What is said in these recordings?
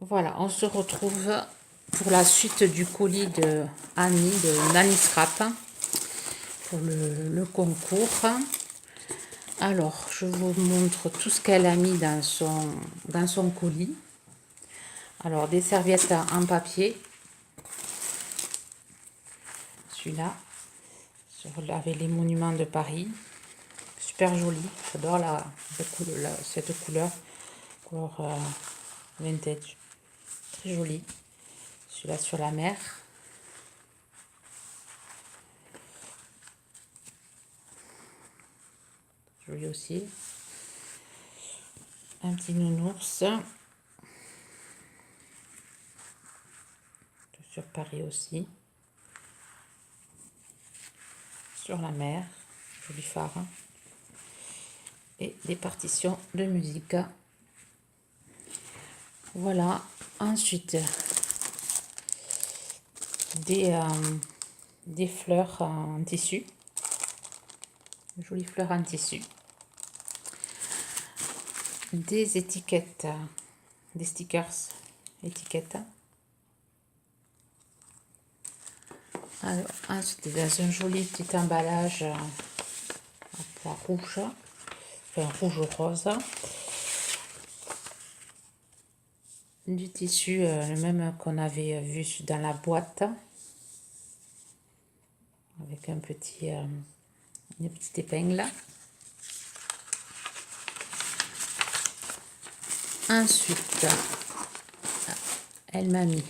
Voilà, on se retrouve pour la suite du colis de Annie, de Nanny Scrap, pour le concours. Alors, je vous montre tout ce qu'elle a mis dans son colis. Alors, des serviettes en papier. Celui-là, avec les monuments de Paris. Super joli. J'adore cette couleur vintage. Très joli. Celui-là sur la mer. Joli aussi. Un petit nounours. Sur Paris aussi. Sur la mer. Joli phare. Et des partitions de musique. Voilà. Ensuite, des fleurs en tissu. Jolies fleurs en tissu. Des étiquettes, des stickers, étiquettes. Alors, ensuite, dans un joli petit emballage à pois rouge, enfin rouge-rose. Du tissu, le même qu'on avait vu dans la boîte. Avec une petite épingle. Ensuite, elle m'a mis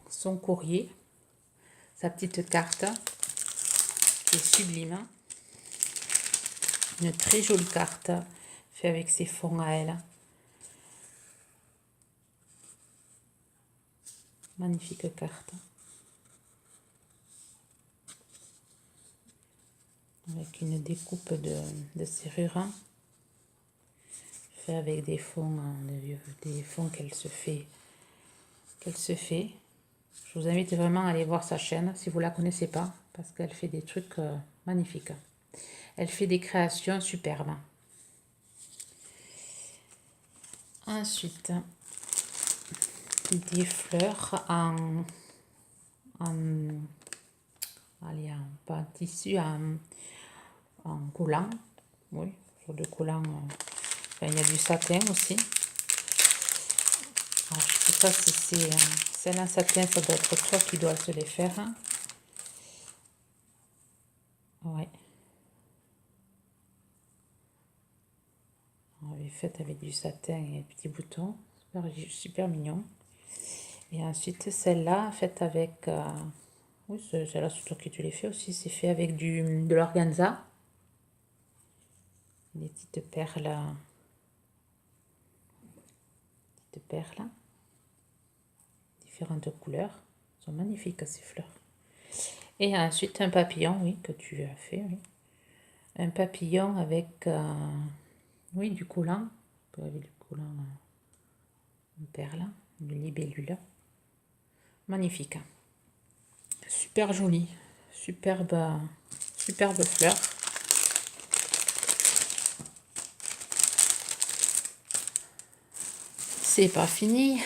son courrier, sa petite carte, qui est sublime. Une très jolie carte, faite avec ses fonds à elle. Magnifique carte. Avec une découpe de serrure. Fait avec des fonds qu'elle se fait. Je vous invite vraiment à aller voir sa chaîne si vous ne la connaissez pas, parce qu'elle fait des trucs magnifiques. Elle fait des créations superbes. Ensuite, des fleurs en tissu, en collant. Oui, sur de collant. Il y a du satin aussi. Alors, je ne sais pas si c'est celle en satin, ça doit être toi qui dois se les faire. Ouais. On avait fait avec du satin et des petits boutons. Super mignon. Et ensuite, celle-là, faite avec... oui, celle-là, c'est toi qui te les fais aussi. C'est fait avec de l'organza. Des petites perles. Différentes couleurs. Elles sont magnifiques, ces fleurs. Et ensuite, un papillon, oui, que tu as fait, oui. Un papillon avec, oui, du collant. Avec du collant en perle, une libellule. Magnifique. Super joli. Superbe fleur. C'est pas fini.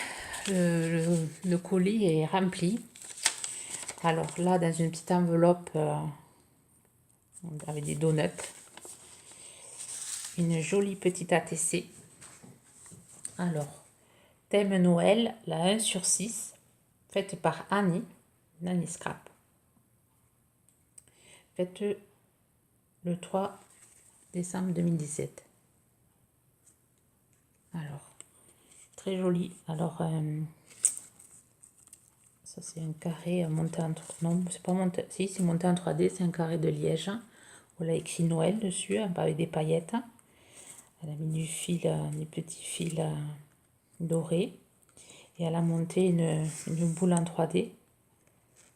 Le colis est rempli. Alors là, dans une petite enveloppe avec des donuts. Une jolie petite ATC. Alors, thème Noël, la 1/6, faite par Annie, Nanny Scrap. Faite le 3 décembre 2017. Alors, très joli. Alors, ça c'est un carré monté en... Non, c'est pas monté... Si, c'est monté en 3D, c'est un carré de liège. On a écrit Noël dessus, avec des paillettes. Elle a mis du fil, des petits fils dorés. Et elle a monté une boule en 3D.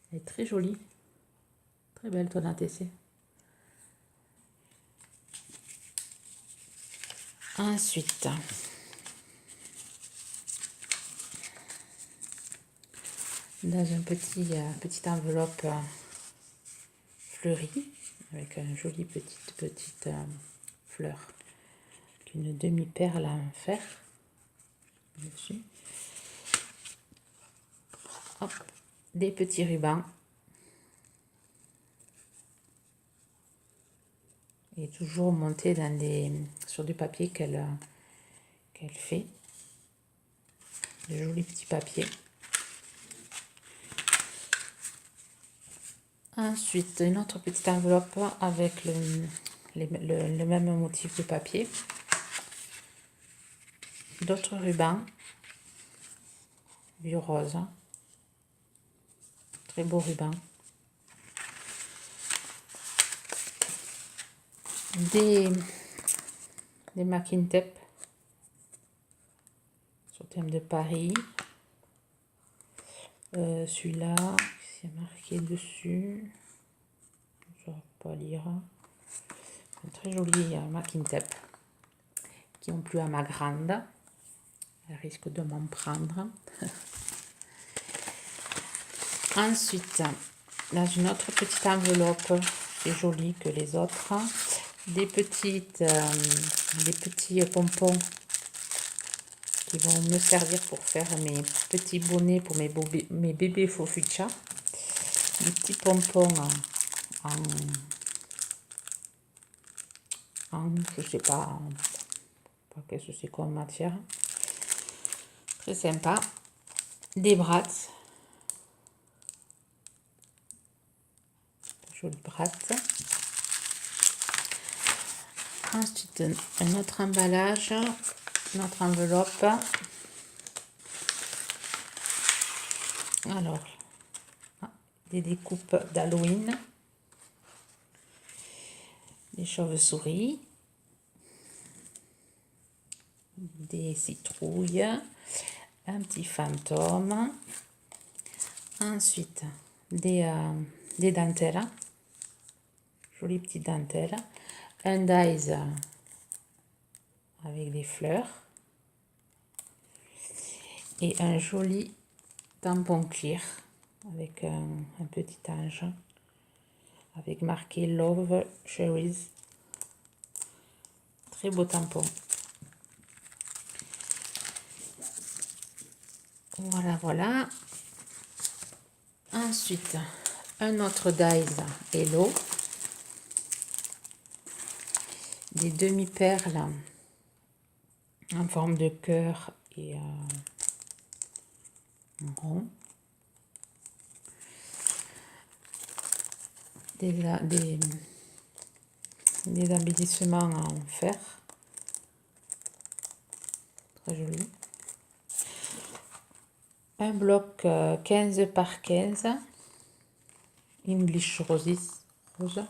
Elle est très jolie. Très belle ton ATC. Ensuite, dans une petite enveloppe fleurie, avec une jolie petite fleur, une demi-perle en fer dessus. hop, des petits rubans. Et toujours monter sur du papier qu'elle fait. De jolis petits papiers. Ensuite, une autre petite enveloppe avec le même motif de papier. D'autres rubans. Du rose. Très beau ruban. Des masking tape sur thème de Paris. Celui-là, c'est marqué dessus. Je ne vais pas lire. Un très joli masking tape qui ont plu à ma grande. Elle risque de m'en prendre. Ensuite, dans une autre petite enveloppe, c'est joli que les autres, des petits pompons qui vont me servir pour faire mes petits bonnets pour mes bébés Fofucha. Des petits pompons je sais pas qu'est-ce que c'est comme matière. Très sympa. Des brattes. Jolie bratte. Ensuite, un autre emballage, notre enveloppe. Alors, des découpes d'Halloween, des chauves-souris, des citrouilles, un petit fantôme. Ensuite, des dentelles, jolies petites dentelles, un dies avec des fleurs et un joli tampon clear avec un petit ange avec marqué Love Cherries. Très beau tampon. Voilà, voilà. Ensuite, un autre dies Hello. Des demi-perles en forme de cœur et rond. Des embellissements en fer. Très joli. Un bloc 15 par 15. English Roses. Rose.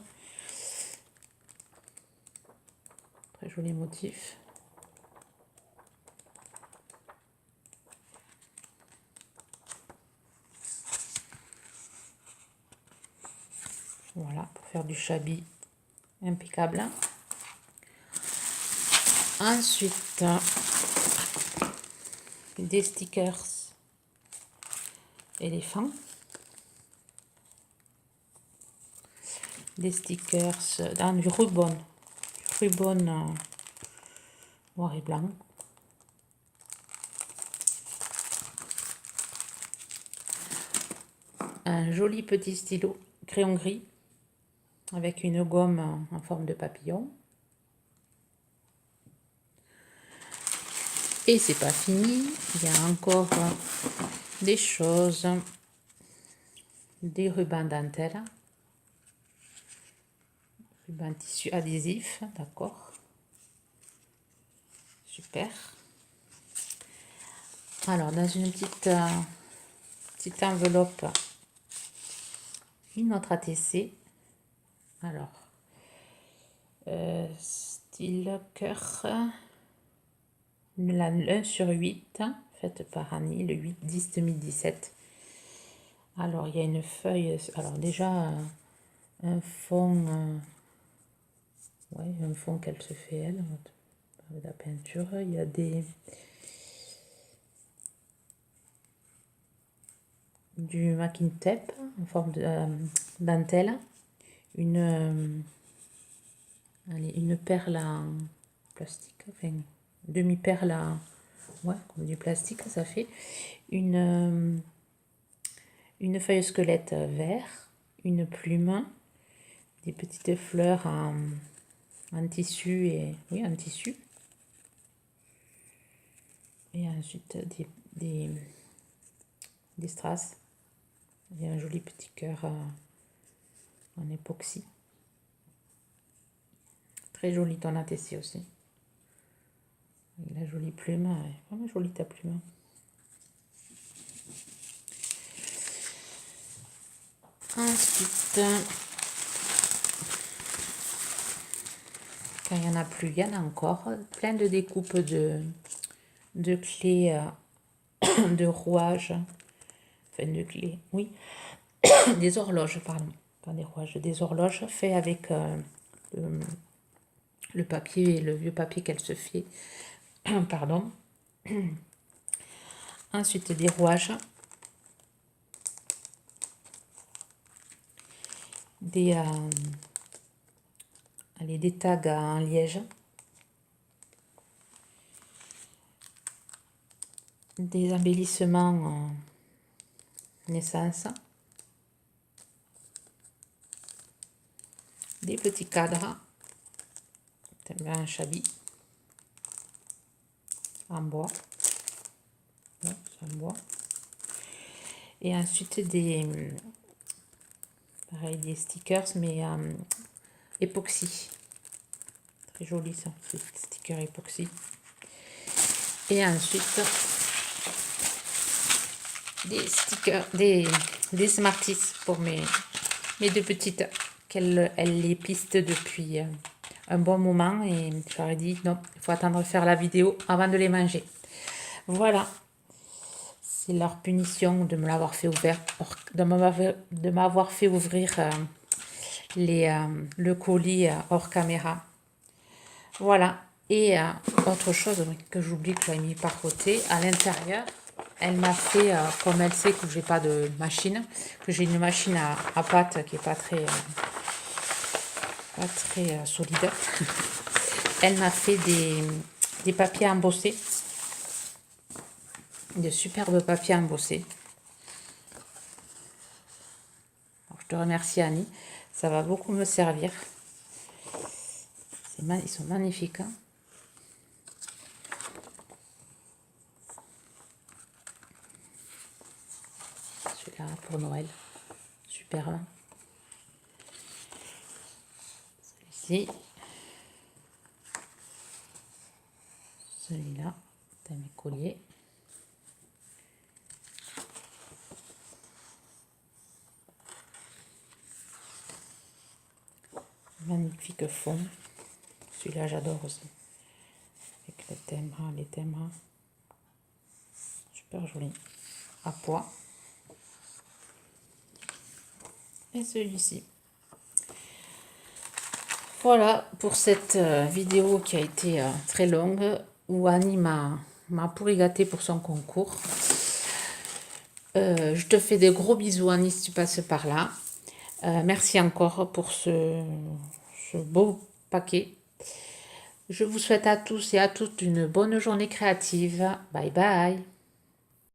Très joli motif. Voilà, pour faire du shabby impeccable. Ensuite, des stickers éléphants. Des stickers dans du ruban. Du ruban noir et blanc. Un joli petit stylo crayon gris avec une gomme en forme de papillon. Et c'est pas fini, il y a encore des choses, des rubans dentelle, ruban tissu adhésif, d'accord, super. Alors dans une petite enveloppe, une autre ATC, alors style cœur, la 1/8, faite par Annie, le 8-10-2017. Alors il y a une feuille, alors déjà un fond, ouais, un fond qu'elle se fait elle, avec la peinture, il y a du masking tape en forme de dentelle, une perle en plastique, enfin demi-perle ouais, comme du plastique, ça fait une une feuille squelette vert, une plume, des petites fleurs en tissu et oui en tissu. Et ensuite des strass et un joli petit cœur en époxy. Très joli ton ATC aussi. Et la jolie plume, vraiment jolie ta plume. Ensuite, quand il n'y en a plus, il y en a encore. Plein de découpes de clés, de rouages. Enfin, de clés, oui. Des horloges, pardon. Pas des rouages, des horloges faites avec le papier, le vieux papier qu'elle se fait. Pardon. Ensuite, des rouages. Des tags en liège. Des embellissements naissance. Des petits cadres. Un chabis. En bois. Non, c'est en bois. Et ensuite pareil, des stickers, mais époxy. Très joli ça, ces stickers époxy. Et ensuite, des stickers, des Smarties pour mes deux petites, qu'elles les pistent depuis un bon moment. Et je leur ai dit, non, il faut attendre de faire la vidéo avant de les manger. Voilà. C'est leur punition de me l'avoir fait ouvrir, de m'avoir fait ouvrir le colis hors caméra. Voilà. Et autre chose que j'oublie, que j'avais mis par côté, à l'intérieur, elle m'a fait, comme elle sait que j'ai pas de machine, que j'ai une machine à pâte qui est pas très solide, elle m'a fait des papiers embossés. De superbes papiers embossés. Alors, je te remercie Annie, ça va beaucoup me servir. Ils sont magnifiques. Hein. Celui-là pour Noël, superbe. Celui-ci. Celui-là, t'as mes colliers. Magnifique fond. Celui-là, j'adore aussi. Avec les timbres. Super joli. À pois. Et celui-ci. Voilà pour cette vidéo qui a été très longue, où Annie m'a pourri gâté pour son concours. Je te fais des gros bisous Annie si tu passes par là. Merci encore pour ce beau paquet. Je vous souhaite à tous et à toutes une bonne journée créative. Bye bye.